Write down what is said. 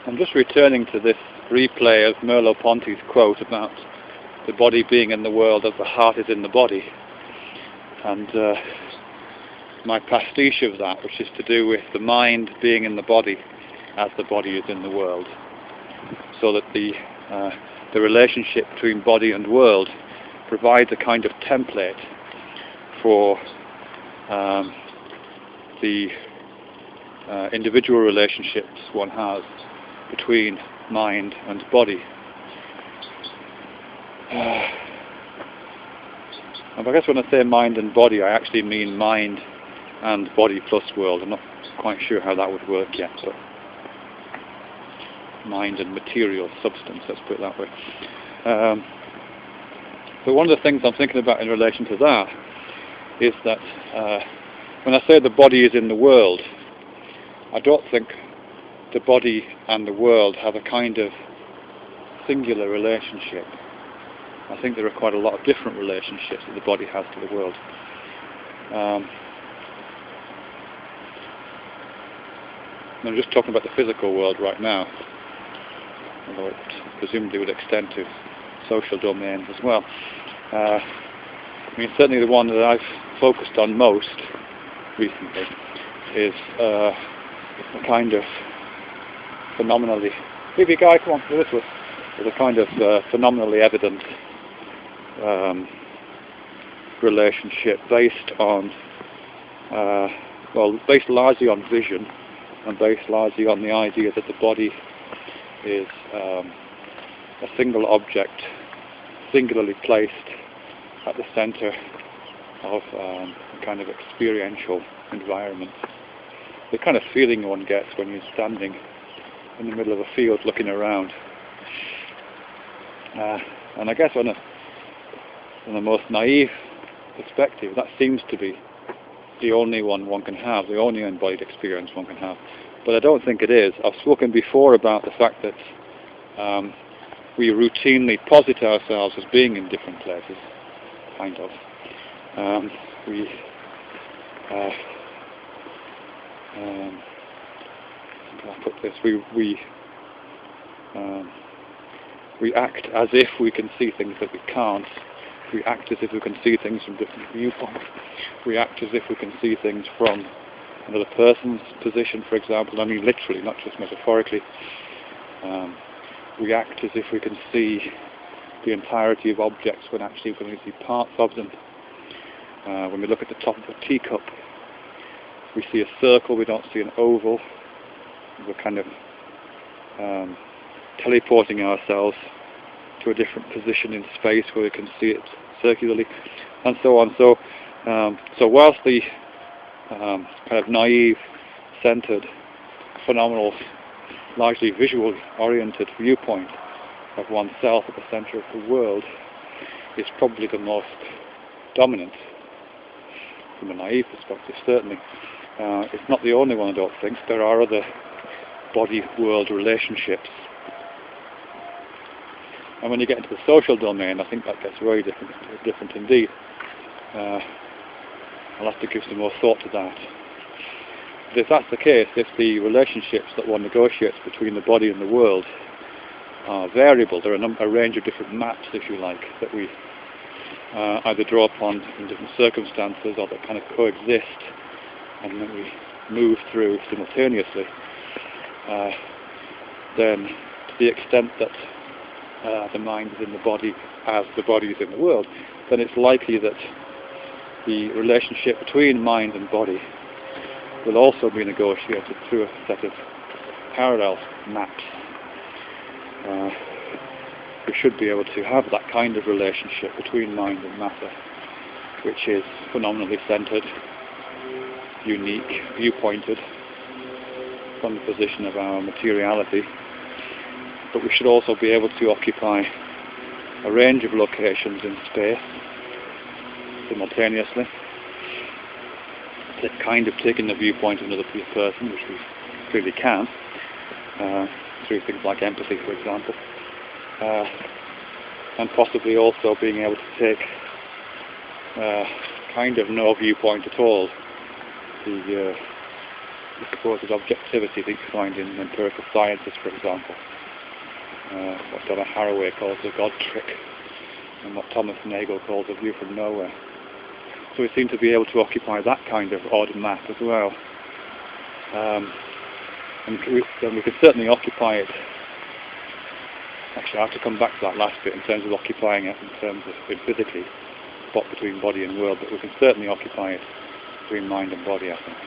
I'm just returning to this replay of Merleau-Ponty's quote about the body being in the world as the heart is in the body, and my pastiche of that, which is to do with the mind being in the body as the body is in the world, so that the relationship between body and world provides a kind of template for the individual relationships one has between mind and body. And I guess when I say mind and body, I actually mean mind and body plus world. I'm not quite sure how that would work yet, but mind and material substance, let's put it that way. But one of the things I'm thinking about in relation to that is that when I say the body is in the world, I don't think the body and the world have a kind of singular relationship. I think there are quite a lot of different relationships that the body has to the world. I'm just talking about the physical world right now, although it presumably would extend to social domains as well. I mean, certainly the one that I've focused on most recently is a kind of phenomenally... Leave guy, come on, do this way. There's a kind of phenomenally evident relationship based on, based largely on vision and based largely on the idea that the body is a single object, singularly placed at the center of a kind of experiential environment. The kind of feeling one gets when you're standing in the middle of a field looking around. And I guess on the most naive perspective, that seems to be the only one can have, the only embodied experience one can have. But I don't think it is. I've spoken before about the fact that we routinely posit ourselves as being in different places, kind of. How can I put this? We act as if we can see things that we can't. We act as if we can see things from different viewpoints. We act as if we can see things from another person's position, for example. I mean literally, not just metaphorically. We act as if we can see the entirety of objects when actually we can only see parts of them. When we look at the top of a teacup, we see a circle, we don't see an oval. We're kind of teleporting ourselves to a different position in space where we can see it circularly, and so on. So whilst the kind of naive, centered, phenomenal, largely visually oriented viewpoint of oneself at the center of the world is probably the most dominant from a naive perspective, certainly. It's not the only one, I don't think. There are other body-world relationships. And when you get into the social domain, I think that gets very different indeed. I'll have to give some more thought to that. But if that's the case, if the relationships that one negotiates between the body and the world are variable, there are a range of different maps, if you like, that we either draw upon in different circumstances or that kind of coexist and that we move through simultaneously, then to the extent that the mind is in the body as the body is in the world, then it's likely that the relationship between mind and body will also be negotiated through a set of parallel maps. We should be able to have that kind of relationship between mind and matter, which is phenomenally centered, unique, viewpointed from the position of our materiality. But we should also be able to occupy a range of locations in space simultaneously, kind of taking the viewpoint of another person, which we clearly can, through things like empathy, for example, and possibly also being able to take kind of no viewpoint at all, the the supposed objectivity that you find in empirical sciences, for example. What Donna Haraway calls the God trick, and what Thomas Nagel calls a view from nowhere. So we seem to be able to occupy that kind of odd map as well. And we can certainly occupy it. Actually, I have to come back to that last bit in terms of occupying it, in terms of it physically, spot between body and world, but we can certainly occupy it between mind and body, I think.